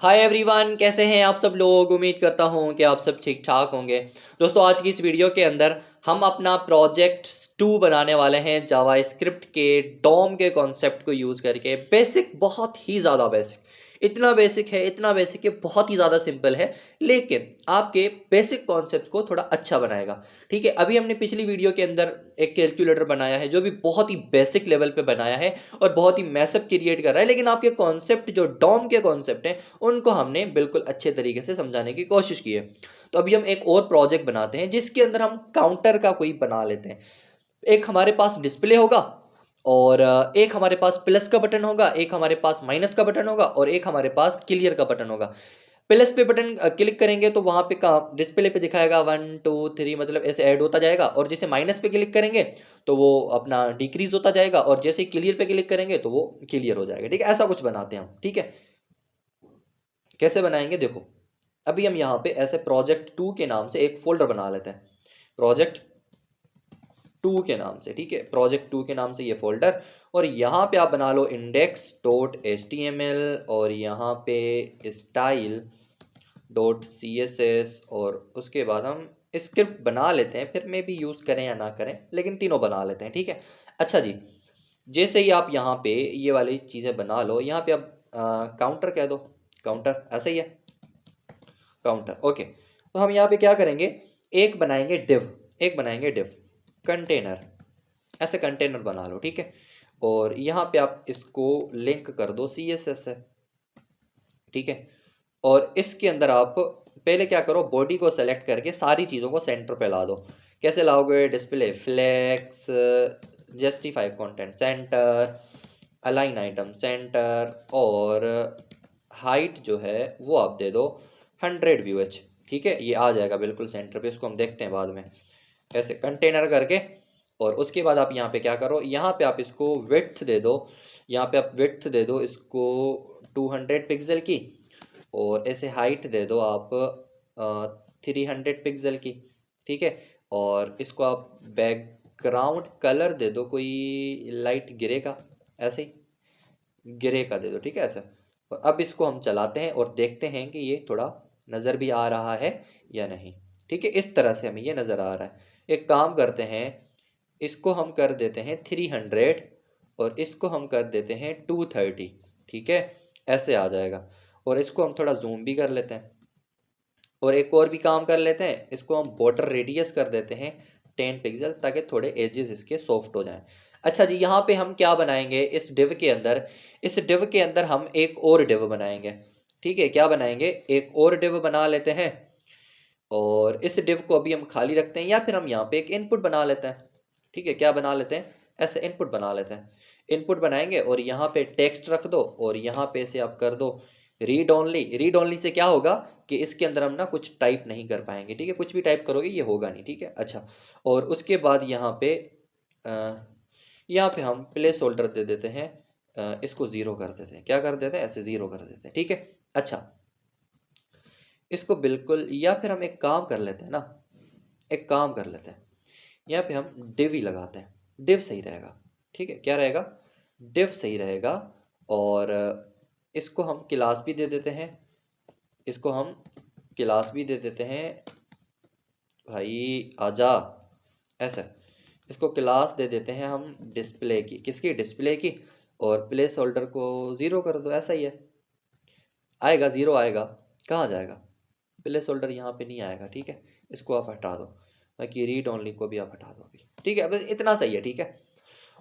Hi everyone, कैसे हैं आप सब लोग। उम्मीद करता हूं कि आप सब ठीक ठाक होंगे। दोस्तों, आज की इस वीडियो के अंदर हम अपना प्रोजेक्ट 2 बनाने वाले हैं जावास्क्रिप्ट के डॉम के कॉन्सेप्ट को यूज़ करके। बेसिक, बहुत ही ज़्यादा बेसिक, इतना बेसिक है, बहुत ही ज़्यादा सिंपल है, लेकिन आपके बेसिक कॉन्सेप्ट को थोड़ा अच्छा बनाएगा। ठीक है, अभी हमने पिछली वीडियो के अंदर एक कैलकुलेटर बनाया है जो भी बहुत ही बेसिक लेवल पे बनाया है और बहुत ही मैसअप क्रिएट कर रहा है, लेकिन आपके कॉन्सेप्ट जो डॉम के कॉन्सेप्ट हैं उनको हमने बिल्कुल अच्छे तरीके से समझाने की कोशिश की है। तो अभी हम एक और प्रोजेक्ट बनाते हैं जिसके अंदर हम काउंटर का कोई बना लेते हैं। एक हमारे पास डिस्प्ले होगा और एक हमारे पास प्लस का बटन होगा, एक हमारे पास माइनस का बटन होगा और एक हमारे पास क्लियर का बटन होगा। प्लस पे बटन क्लिक करेंगे तो वहां पे डिस्प्ले पे दिखाएगा 1 2 3, मतलब ऐसे ऐड होता जाएगा। और जैसे माइनस पे क्लिक करेंगे तो वो अपना डिक्रीज होता जाएगा और जैसे क्लियर पे क्लिक करेंगे तो वो क्लियर हो जाएगा। ठीक है, ऐसा कुछ बनाते हैं हम। ठीक है, कैसे बनाएंगे देखो। अभी हम यहाँ पे ऐसे प्रोजेक्ट 2 के नाम से एक फोल्डर बना लेते हैं, प्रोजेक्ट 2 के नाम से। ठीक है, प्रोजेक्ट 2 के नाम से ये फोल्डर, और यहाँ पे आप बना लो index.html और यहाँ पे style.css, और उसके बाद हम स्क्रिप्ट बना लेते हैं, फिर में भी यूज़ करें या ना करें, लेकिन तीनों बना लेते हैं। ठीक है, अच्छा जी। जैसे ही आप यहाँ पे ये वाली चीज़ें बना लो, यहाँ पे आप काउंटर कह दो, काउंटर ऐसा ही है, काउंटर। ओके, तो हम यहाँ पे क्या करेंगे, एक बनाएंगे डिव कंटेनर, ऐसे कंटेनर बना लो। ठीक है, और यहाँ पे आप इसको लिंक कर दो CSS से। ठीक है, और इसके अंदर आप पहले क्या करो, बॉडी को सेलेक्ट करके सारी चीज़ों को सेंटर पे ला दो। कैसे लाओगे, display flex, justify content center, align item center, और हाइट जो है वो आप दे दो 100 VH। ठीक है, ये आ जाएगा बिल्कुल सेंटर पे, इसको हम देखते हैं बाद में, ऐसे कंटेनर करके। और उसके बाद आप यहाँ पे क्या करो, यहाँ पे आप इसको विड्थ दे दो, यहाँ पे आप विड्थ दे दो इसको 200 पिक्सल की, और ऐसे हाइट दे दो आप 300 पिक्सल की। ठीक है, और इसको आप बैकग्राउंड कलर दे दो कोई लाइट ग्रे का, ऐसे ही ग्रे का दे दो। ठीक है, ऐसा। और अब इसको हम चलाते हैं और देखते हैं कि ये थोड़ा नज़र भी आ रहा है या नहीं। ठीक है, इस तरह से हमें ये नज़र आ रहा है। एक काम करते हैं, इसको हम कर देते हैं 300 और इसको हम कर देते हैं 230। ठीक है, ऐसे आ जाएगा। और इसको हम थोड़ा जूम भी कर लेते हैं, और एक और भी काम कर लेते हैं, इसको हम बॉर्डर रेडियस कर देते हैं 10 पिक्सल, ताकि थोड़े एजेस इसके सॉफ्ट हो जाएं। अच्छा जी, यहाँ पे हम क्या बनाएंगे इस डिव के अंदर, इस डिव के अंदर हम एक और डिव बनाएंगे। ठीक है, क्या बनाएंगे, एक और डिव बना लेते हैं, और इस डिव को अभी हम खाली रखते हैं, या फिर हम यहाँ पे एक इनपुट बना लेते हैं। ठीक है, क्या बना लेते हैं, ऐसे इनपुट बना लेते हैं। इनपुट बनाएंगे और यहाँ पे टेक्स्ट रख दो, और यहाँ पे से आप कर दो read only. Read only say क्या होगा कि इसके अंदर हम ना कुछ टाइप नहीं कर पाएंगे। ठीक है, कुछ भी टाइप करोगे ये होगा नहीं। ठीक है, अच्छा। और उसके बाद यहाँ पे हम प्लेस होल्डर दे देते हैं, इसको ज़ीरो कर देते हैं। क्या कर देते हैं, ऐसे ज़ीरो कर देते हैं। ठीक है, अच्छा। इसको बिल्कुल, या फिर हम एक काम कर लेते हैं ना, एक काम कर लेते हैं, यहाँ पे हम डिव ही लगाते हैं, डिव सही रहेगा। ठीक है, क्या रहेगा, डिव सही रहेगा। और इसको हम क्लास भी दे देते हैं, इसको हम क्लास भी दे देते हैं, भाई आजा, ऐसा। इसको क्लास दे देते हैं हम डिस्प्ले की, किसकी, डिस्प्ले की। और प्लेस होल्डर को ज़ीरो कर दो, ऐसा ही है, आएगा ज़ीरो आएगा, कहाँ जाएगा, प्लेस होल्डर यहाँ पे नहीं आएगा। ठीक है, इसको आप हटा दो, बाकी रीड ओनली को भी आप हटा दो अभी। ठीक है, बस इतना सही है। ठीक है,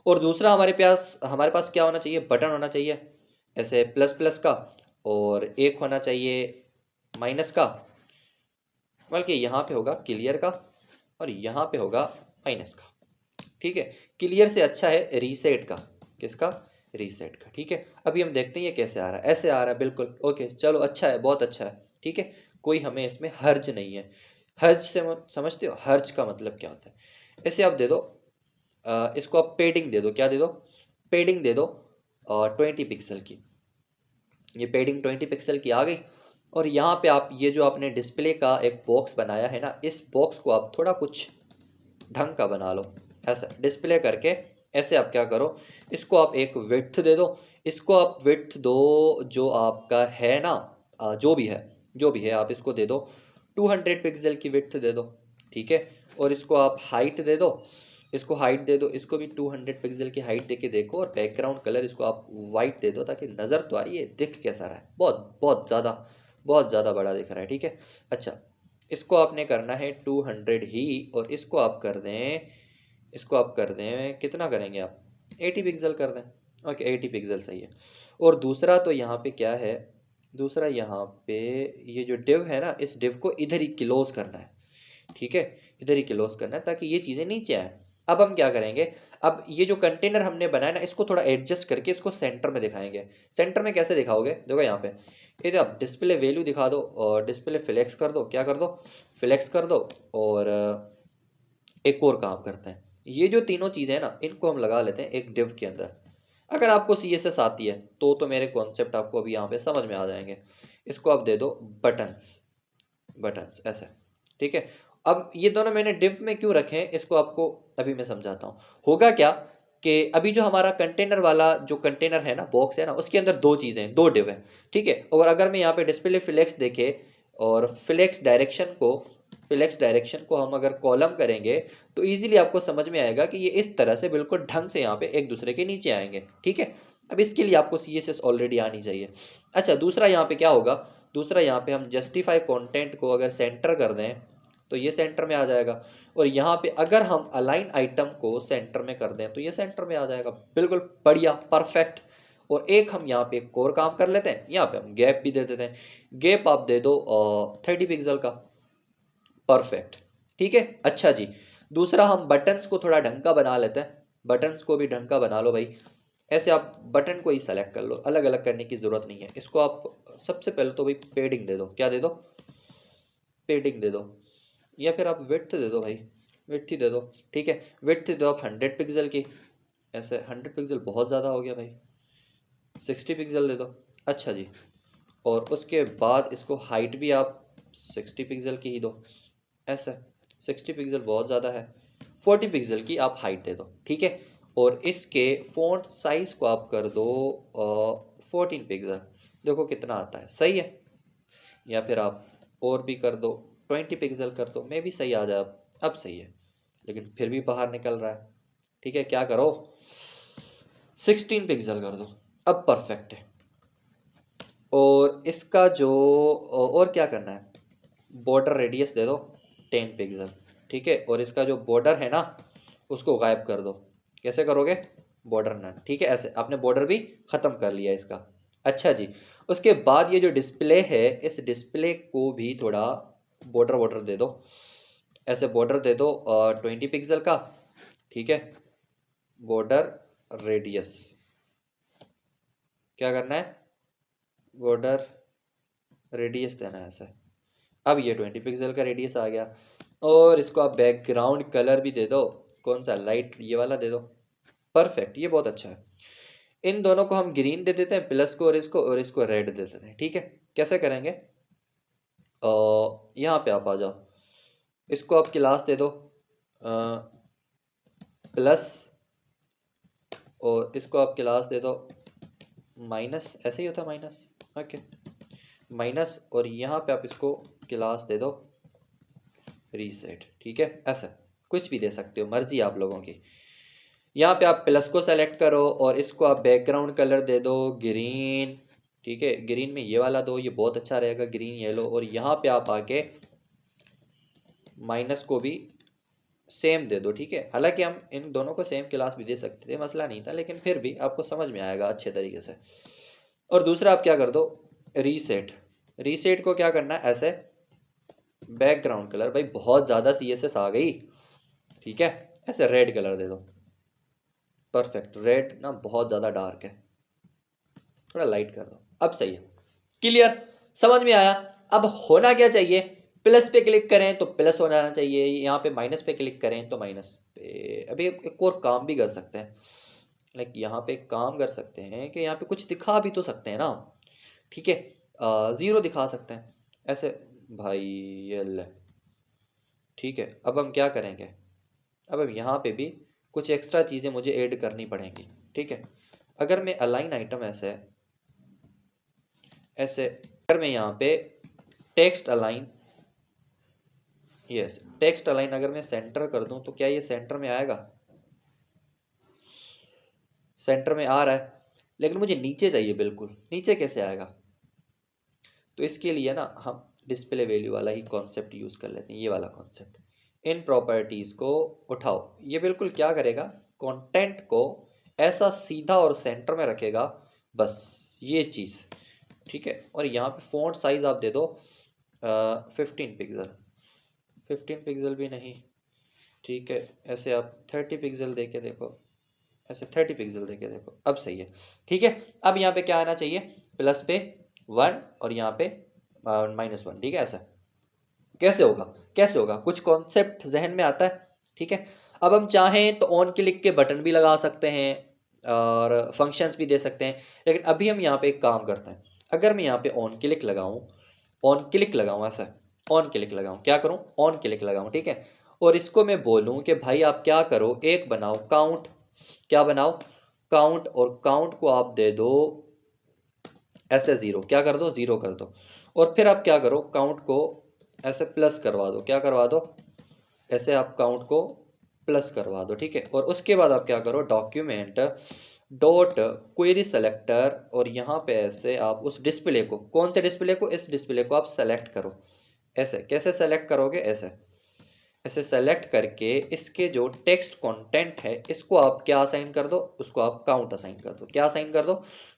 और दूसरा हमारे पास क्या होना चाहिए, बटन होना चाहिए ऐसे प्लस प्लस का, और एक होना चाहिए माइनस का, बल्कि यहाँ पे होगा क्लियर का, और यहाँ पे होगा माइनस का। ठीक है, क्लियर से अच्छा है रीसेट का, किसका, रीसेट का। ठीक है, अभी हम देखते हैं ये कैसे आ रहा है, ऐसे आ रहा है बिल्कुल। ओके, चलो, अच्छा है, बहुत अच्छा है। ठीक है, कोई हमें इसमें हर्ज नहीं है। हर्ज से समझते हो, हर्ज का मतलब क्या होता है, ऐसे आप दे दो, इसको आप पेडिंग दे दो, क्या दे दो, पेडिंग दे दो 20 पिक्सल की। ये पेडिंग 20 पिक्सल की आ गई। और यहाँ पे आप ये जो आपने डिस्प्ले का एक बॉक्स बनाया है ना, इस बॉक्स को आप थोड़ा कुछ ढंग का बना लो, ऐसा डिस्प्ले करके। ऐसे आप क्या करो, इसको आप एक विड्थ दे दो, इसको आप विड्थ दो जो आपका है ना जो भी है आप इसको दे दो 200 पिक्सल की विड्थ दे दो, ठीक है। और इसको आप हाइट दे दो, इसको हाइट दे दो, इसको भी 200 पिक्सल की हाइट दे के देखो। और बैकग्राउंड कलर इसको आप वाइट दे दो ताकि नज़र तो आए ये दिख कैसा रहा है, बहुत ज़्यादा बड़ा दिख रहा है, ठीक है। अच्छा, इसको आपने करना है 200 ही, और इसको आप कर दें कितना करेंगे आप, 80 पिक्सल कर दें। ओके, 80 पिक्सल सही है। और दूसरा तो यहाँ पे क्या है, दूसरा यहाँ पे ये जो डिव है ना, इस डिव को इधर ही क्लोज करना है, ठीक है। इधर ही क्लोज करना है ताकि ये चीज़ें नीचे आए। अब हम क्या करेंगे, अब ये जो कंटेनर हमने बनाया ना, इसको थोड़ा एडजस्ट करके इसको सेंटर में दिखाएंगे। सेंटर में कैसे दिखाओगे, देखो यहाँ पे इधर आप डिस्प्ले वैल्यू दिखा दो और डिस्प्ले फ्लेक्स कर दो, क्या कर दो, फ्लेक्स कर दो। और एक और काम करते हैं, ये जो तीनों चीज़ें हैं ना, इनको हम लगा लेते हैं एक डिव के अंदर। अगर आपको CSS आती है तो मेरे कॉन्सेप्ट आपको अभी यहाँ पे समझ में आ जाएंगे। इसको आप दे दो बटन्स, बटन्स ऐसे, ठीक है। अब ये दोनों मैंने डिव में क्यों रखे हैं, इसको आपको अभी मैं समझाता हूँ। होगा क्या कि अभी जो हमारा कंटेनर वाला जो कंटेनर है ना, बॉक्स है ना, उसके अंदर दो चीज़ें हैं, दो डिव हैं, ठीक है। और अगर मैं यहाँ पे डिस्प्ले फ्लेक्स देखे और फ्लेक्स डायरेक्शन को हम अगर कॉलम करेंगे तो इजीली आपको समझ में आएगा कि ये इस तरह से बिल्कुल ढंग से यहाँ पे एक दूसरे के नीचे आएंगे, ठीक है। अब इसके लिए आपको CSS ऑलरेडी आनी चाहिए। अच्छा, दूसरा यहाँ पे क्या होगा, दूसरा यहाँ पे हम जस्टिफाई कंटेंट को अगर सेंटर कर दें तो ये सेंटर में आ जाएगा। और यहाँ पे अगर हम अलाइन आइटम को सेंटर में कर दें तो ये सेंटर में आ जाएगा, बिल्कुल बढ़िया, परफेक्ट। और एक हम यहाँ पे एक और काम कर लेते हैं, यहाँ पे हम गैप भी दे देते हैं। गैप आप दे दो 30 पिक्सल का, परफेक्ट, ठीक है। अच्छा जी, दूसरा हम बटन्स को थोड़ा ढंग का बना लेते हैं। बटन्स को भी ढंग का बना लो भाई। ऐसे आप बटन को ही सेलेक्ट कर लो, अलग अलग करने की ज़रूरत नहीं है। इसको आप सबसे पहले तो भाई पेडिंग दे दो, क्या दे दो, पेडिंग दे दो। या फिर आप विड्थ दे दो भाई, विड्थ ही दे दो, ठीक है। विड्थ दे दो आप 100 पिक्सल की, ऐसे 100 पिक्सल बहुत ज़्यादा हो गया भाई, 60 पिक्सल दे दो। अच्छा जी, और उसके बाद इसको हाइट भी आप 60 पिक्सल की ही दो, ऐसा 60 पिक्सल बहुत ज़्यादा है, 40 पिक्सल की आप हाइट दे दो, ठीक है। और इसके फ़ॉन्ट साइज़ को आप कर दो 14 पिक्सल, देखो कितना आता है, सही है। या फिर आप और भी कर दो, 20 पिक्सल कर दो, मे भी सही आ जाए। अब सही है, लेकिन फिर भी बाहर निकल रहा है, ठीक है। क्या करो, 16 पिक्सल कर दो, अब परफेक्ट है। और इसका जो और क्या करना है, बॉर्डर रेडियस दे दो 10 पिक्सल, ठीक है। और इसका जो बॉर्डर है ना, उसको गायब कर दो। कैसे करोगे, बॉर्डर नन, ठीक है। ऐसे आपने बॉर्डर भी ख़त्म कर लिया इसका। अच्छा जी, उसके बाद ये जो डिस्प्ले है, इस डिस्प्ले को भी थोड़ा बॉर्डर दे दो, ऐसे बॉर्डर दे दो 20 पिक्सल का, ठीक है। बॉर्डर रेडियस क्या करना है, बॉर्डर रेडियस देना है ऐसे। अब ये 20 पिक्सल का रेडियस आ गया। और इसको आप बैकग्राउंड कलर भी दे दो, कौन सा, लाइट ये वाला दे दो, परफेक्ट, ये बहुत अच्छा है। इन दोनों को हम ग्रीन दे देते हैं प्लस को, और इसको रेड दे देते हैं, ठीक है। कैसे करेंगे, यहाँ पे आप आ जाओ, इसको आप क्लास दे दो प्लस, और इसको आप क्लास दे दो माइनस, ऐसे ही होता है माइनस, ओके माइनस। और यहाँ पे आप इसको क्लास दे दो रीसेट, ठीक है। ऐसा कुछ भी दे सकते हो, मर्जी आप लोगों की। यहाँ पे आप प्लस को सेलेक्ट करो और इसको आप बैकग्राउंड कलर दे दो ग्रीन, ठीक है। ग्रीन में ये वाला दो, ये बहुत अच्छा रहेगा, ग्रीन येलो। और यहाँ पे आप आके माइनस को भी सेम दे दो, ठीक है। हालांकि हम इन दोनों को सेम क्लास भी दे सकते थे, मसला नहीं था, लेकिन फिर भी आपको समझ में आएगा अच्छे तरीके से। और दूसरा आप क्या कर दो, रीसेट। रीसेट को क्या करना है, ऐसे बैकग्राउंड कलर, भाई बहुत ज़्यादा CSS आ गई, ठीक है। ऐसे रेड कलर दे दो, परफेक्ट। रेड ना बहुत ज़्यादा डार्क है, थोड़ा लाइट कर दो, अब सही है, क्लियर, समझ में आया। अब होना क्या चाहिए, प्लस पे क्लिक करें तो प्लस हो जाना चाहिए, यहाँ पे माइनस पे क्लिक करें तो माइनस पे। अभी एक और काम भी कर सकते हैं, लाइक यहाँ पे एक काम कर सकते हैं कि यहाँ पे कुछ दिखा भी तो सकते हैं ना, ठीक है। 0 दिखा सकते हैं ऐसे भाई, ये ले, ठीक है। अब हम क्या करेंगे, अब हम यहाँ पे भी कुछ एक्स्ट्रा चीज़ें मुझे ऐड करनी पड़ेंगी, ठीक है। अगर मैं अलाइन आइटम ऐसे ऐसे अगर मैं यहाँ पे text align, yes text align अगर मैं सेंटर कर दूं तो क्या ये सेंटर में आएगा? सेंटर में आ रहा है, लेकिन मुझे नीचे चाहिए, बिल्कुल नीचे कैसे आएगा? तो इसके लिए ना हम डिस्प्ले वैल्यू वाला ही कॉन्सेप्ट यूज कर लेते हैं, ये वाला कॉन्सेप्ट। इन प्रॉपर्टीज को उठाओ, ये बिल्कुल क्या करेगा, कंटेंट को ऐसा सीधा और सेंटर में रखेगा, बस ये चीज, ठीक है। और यहाँ पे फॉन्ट साइज आप दे दो 15 पिक्सल, 15 पिक्सल भी नहीं, ठीक है, ऐसे आप 30 पिक्सल दे के देखो, ऐसे 30 पिक्सल दे के देखो, अब सही है, ठीक है। अब यहाँ पे क्या आना चाहिए, प्लस पे 1 और यहाँ पे -1, ठीक है। ऐसा कैसे होगा, कैसे होगा, कुछ कॉन्सेप्ट जहन में आता है, ठीक है। अब हम चाहें तो ऑन क्लिक के बटन भी लगा सकते हैं और फंक्शंस भी दे सकते हैं, लेकिन अभी हम यहाँ पे एक काम करते हैं। अगर मैं यहाँ पे ऑन क्लिक लगाऊं, ऑन क्लिक लगाऊं, ऐसा ऑन क्लिक लगाऊं, क्या करूं, ऑन क्लिक लगाऊं, ठीक है। और इसको मैं बोलूं कि भाई आप क्या करो, एक बनाओ काउंट, क्या बनाओ, काउंट, और काउंट को आप दे दो ऐसे 0, क्या कर दो, 0 कर दो। और फिर आप क्या करो, काउंट को ऐसे प्लस करवा दो, क्या करवा दो, ऐसे आप काउंट को प्लस करवा दो, ठीक है। और उसके बाद आप क्या करो, डॉक्यूमेंट डॉट क्वेरी सेलेक्टर, और यहाँ पे ऐसे आप उस डिस्प्ले को, कौन से डिस्प्ले को, इस डिस्प्ले को आप सेलेक्ट करो। ऐसे कैसे सेलेक्ट करोगे, ऐसे ऐसे सेलेक्ट करके इसके जो टेक्स्ट कंटेंट है इसको आप क्या असाइन कर दो, उसको आप काउंट असाइन कर दो, क्या असाइन कर दो,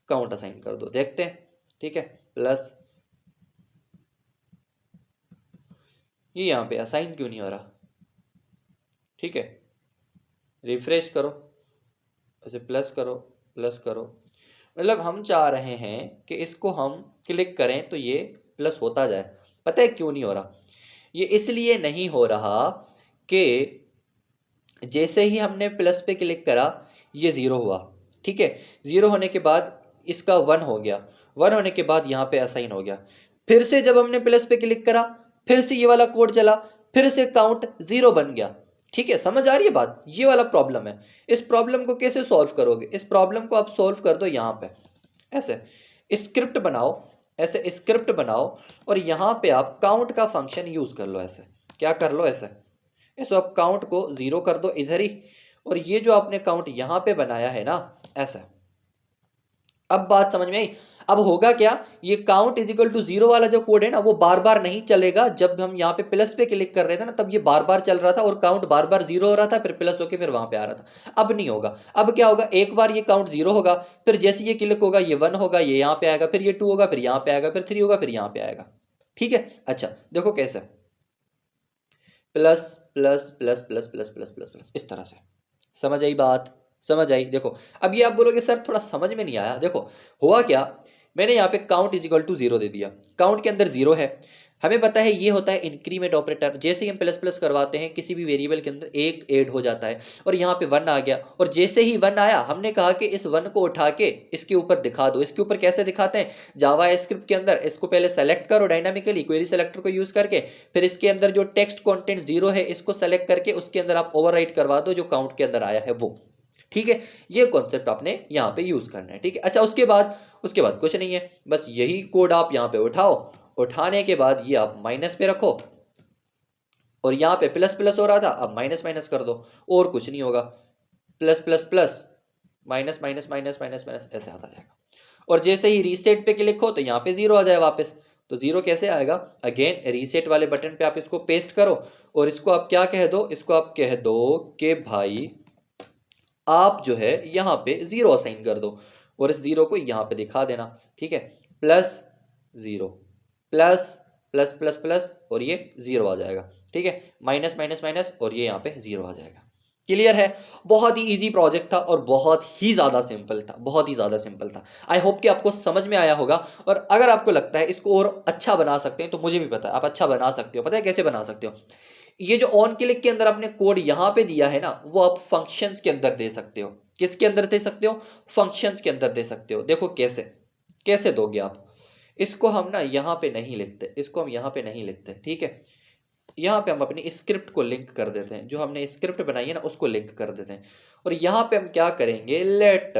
काउंट असाइन कर दो। देखते हैं, ठीक है, प्लस, ये यहाँ पे असाइन क्यों नहीं हो रहा, ठीक है, रिफ्रेश करो, ऐसे प्लस करो, प्लस करो, मतलब हम चाह रहे हैं कि इसको हम क्लिक करें तो ये प्लस होता जाए। पता है क्यों नहीं हो रहा, ये इसलिए नहीं हो रहा कि जैसे ही हमने प्लस पे क्लिक करा ये 0 हुआ, ठीक है, 0 होने के बाद इसका 1 हो गया, 1 होने के बाद यहाँ पे असाइन हो गया, फिर से जब हमने प्लस पे क्लिक करा फिर से ये वाला कोड चला, फिर से काउंट 0 बन गया, ठीक है। समझ आ रही है बात, ये वाला प्रॉब्लम है। इस प्रॉब्लम को कैसे सॉल्व करोगे, इस प्रॉब्लम को आप सॉल्व कर दो यहाँ पे, ऐसे स्क्रिप्ट बनाओ, ऐसे स्क्रिप्ट बनाओ, और यहाँ पे आप काउंट का फंक्शन यूज कर लो, ऐसे क्या कर लो, ऐसे ऐसे आप काउंट को 0 कर दो इधर ही, और ये जो आपने काउंट यहां पे बनाया है ना, ऐसा। अब बात समझ में आई। अब होगा क्या, ये काउंट इज इक्वल टू 0 वाला जो कोड है ना वो बार बार नहीं चलेगा। जब हम यहाँ पे प्लस पे क्लिक कर रहे थे ना तब ये बार बार चल रहा था और काउंट बार बार 0 हो रहा था, फिर प्लस होके फिर वहां पे आ रहा था। अब नहीं होगा, अब क्या होगा, एक बार ये काउंट 0 होगा, फिर जैसे ये क्लिक होगा ये 1 होगा, ये यहाँ पे आएगा, फिर ये 2 होगा, फिर यहाँ पे आएगा, फिर 3 होगा, फिर यहाँ पे आएगा, ठीक है। अच्छा देखो कैसे, plus plus plus plus plus plus plus plus, इस तरह से। समझ आई बात, समझ आई। देखो अब ये आप बोलोगे सर थोड़ा समझ में नहीं आया, देखो हुआ क्या, मैंने यहाँ पे काउंट इज इक्वल टू 0 दे दिया, काउंट के अंदर 0 है, हमें पता है ये होता है इंक्रीमेंट ऑपरेटर, जैसे ही हम प्लस प्लस करवाते हैं किसी भी वेरिएबल के अंदर एक ऐड हो जाता है, और यहाँ पे 1 आ गया, और जैसे ही 1 आया हमने कहा कि इस 1 को उठा के इसके ऊपर दिखा दो। इसके ऊपर कैसे दिखाते हैं, जावा स्क्रिप्ट के अंदर इसको पहले सेलेक्ट करो डायनामिकली क्वेरी सेलेक्टर को यूज करके, फिर इसके अंदर जो टेक्स्ट कंटेंट 0 है इसको सेलेक्ट करके उसके अंदर आप ओवरराइट करवा दो जो काउंट के अंदर आया है वो, ठीक है। ये कॉन्सेप्ट आपने यहाँ पे यूज करना है, ठीक है। अच्छा उसके बाद कुछ नहीं है, बस यही कोड आप यहाँ पे उठाओ, उठाने के बाद ये आप माइनस पे रखो, और यहाँ पे प्लस प्लस हो रहा था अब माइनस माइनस कर दो, और कुछ नहीं होगा, plus plus plus minus minus minus minus minus ऐसे आता जाएगा। और जैसे ही रीसेट पे क्लिक हो तो यहाँ पे 0 आ जाए वापस। तो 0 कैसे आएगा, अगेन रीसेट वाले बटन पे आप इसको पेस्ट करो, और इसको आप क्या कह दो, इसको आप कह दो कि भाई आप जो है यहाँ पे 0 असाइन कर दो, और इस 0 को यहाँ पे दिखा देना, ठीक है। Plus 0 plus plus plus plus, और ये 0 आ जाएगा, ठीक है। माइनस माइनस माइनस, और ये यहाँ पे 0 आ जाएगा। क्लियर है, बहुत ही इजी प्रोजेक्ट था और बहुत ही ज्यादा सिंपल था, बहुत ही ज्यादा सिंपल था। आई होप कि आपको समझ में आया होगा, और अगर आपको लगता है इसको और अच्छा बना सकते हैं तो मुझे भी पता है आप अच्छा बना सकते हो। पता है कैसे बना सकते हो, ये जो ऑन क्लिक के अंदर आपने कोड यहां पे दिया है ना वो आप फंक्शंस के अंदर दे सकते हो। किसके अंदर दे सकते हो, फंक्शंस के अंदर दे सकते हो। देखो कैसे कैसे दोगे आप, इसको हम ना यहाँ पे नहीं लिखते, इसको हम यहाँ पे नहीं लिखते, ठीक है। यहाँ पे हम अपनी स्क्रिप्ट को लिंक कर देते हैं, जो हमने स्क्रिप्ट बनाई है ना उसको लिंक कर देते हैं, और यहाँ पे हम क्या करेंगे, let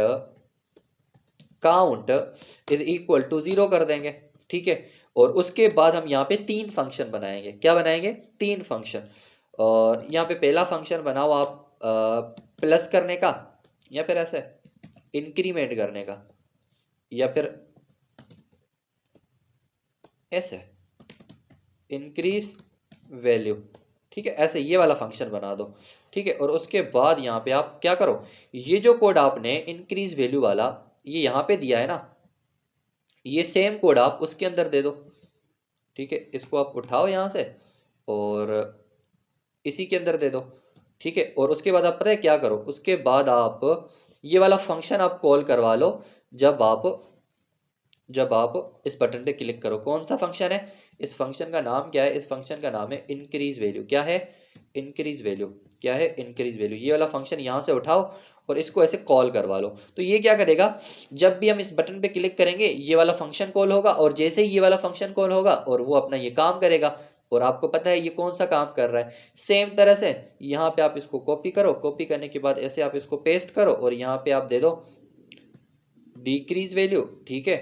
count is equal to 0 कर देंगे, ठीक है। और उसके बाद हम यहाँ पे 3 फंक्शन बनाएंगे। क्या बनाएंगे? 3 फंक्शन। और यहाँ पे पहला फंक्शन बनाओ आप प्लस करने का, या फिर ऐसे इंक्रीमेंट करने का, या फिर ऐसे इंक्रीज वैल्यू। ठीक है, ऐसे ये वाला फंक्शन बना दो। ठीक है, और उसके बाद यहाँ पे आप क्या करो, ये जो कोड आपने इंक्रीज वैल्यू वाला ये यहाँ पे दिया है ना, ये सेम कोड आप उसके अंदर दे दो। ठीक है, इसको आप उठाओ यहाँ से और इसी के अंदर दे दो। ठीक है, और उसके बाद आप पता है क्या करो, उसके बाद आप ये वाला फंक्शन आप कॉल करवा लो जब आप इस बटन पे क्लिक करो। कौन सा फंक्शन है? इस फंक्शन का नाम क्या है? इस फंक्शन का नाम है इंक्रीज वैल्यू। क्या है? Increase value. क्या है? Increase value. ये वाला फंक्शन यहाँ से उठाओ और इसको ऐसे कॉल करवा लो। तो ये क्या करेगा, जब भी हम इस बटन पे क्लिक करेंगे ये वाला फंक्शन कॉल होगा, और जैसे ही ये वाला फंक्शन कॉल होगा और वो अपना ये काम करेगा। और आपको पता है ये कौन सा काम कर रहा है। सेम तरह से यहाँ पे आप इसको कॉपी करो, कॉपी करने के बाद ऐसे आप इसको पेस्ट करो और यहाँ पे आप दे दो डिक्रीज वैल्यू। ठीक है,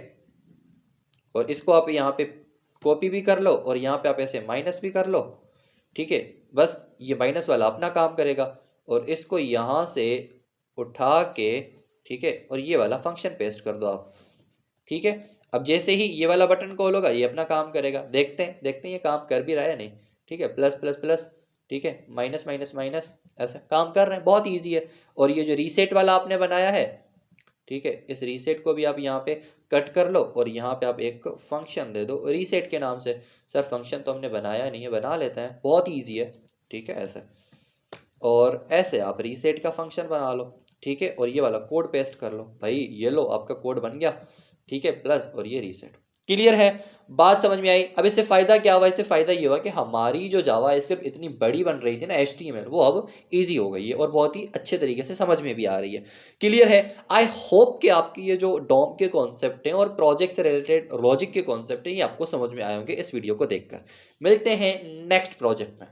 और इसको आप यहाँ पे कॉपी भी कर लो और यहाँ पे आप ऐसे माइनस भी कर लो। ठीक है, बस ये माइनस वाला अपना काम करेगा और इसको यहाँ से उठा के, ठीक है, और ये वाला फंक्शन पेस्ट कर दो आप। ठीक है, अब जैसे ही ये वाला बटन कॉल होगा ये अपना काम करेगा। देखते हैं ये काम कर भी रहा है नहीं। ठीक है, प्लस प्लस प्लस, ठीक है, माइनस माइनस माइनस, ऐसा काम कर रहे हैं। बहुत ईजी है। और ये जो रीसेट वाला आपने बनाया है, ठीक है, इस रीसेट को भी आप यहाँ पे कट कर लो और यहाँ पे आप एक फंक्शन दे दो रीसेट के नाम से। सर फंक्शन तो हमने बनाया नहीं है, बना लेते हैं, बहुत ईजी है। ठीक है, ऐसे और ऐसे आप रीसेट का फंक्शन बना लो। ठीक है, और ये वाला कोड पेस्ट कर लो भाई, ये लो आपका कोड बन गया। ठीक है, प्लस और ये रीसेट। क्लियर है? बात समझ में आई? अब इससे फायदा क्या हुआ? इससे फायदा ये हुआ कि हमारी जो जावा स्क्रिप्ट इतनी बड़ी बन रही थी ना, HTML, वो अब इजी हो गई है और बहुत ही अच्छे तरीके से समझ में भी आ रही है। क्लियर है? आई होप कि आपकी ये जो डॉम के कॉन्सेप्ट हैं और प्रोजेक्ट से रिलेटेड लॉजिक के कॉन्सेप्ट हैं ये आपको समझ में आए होंगे इस वीडियो को देखकर। मिलते हैं नेक्स्ट प्रोजेक्ट में।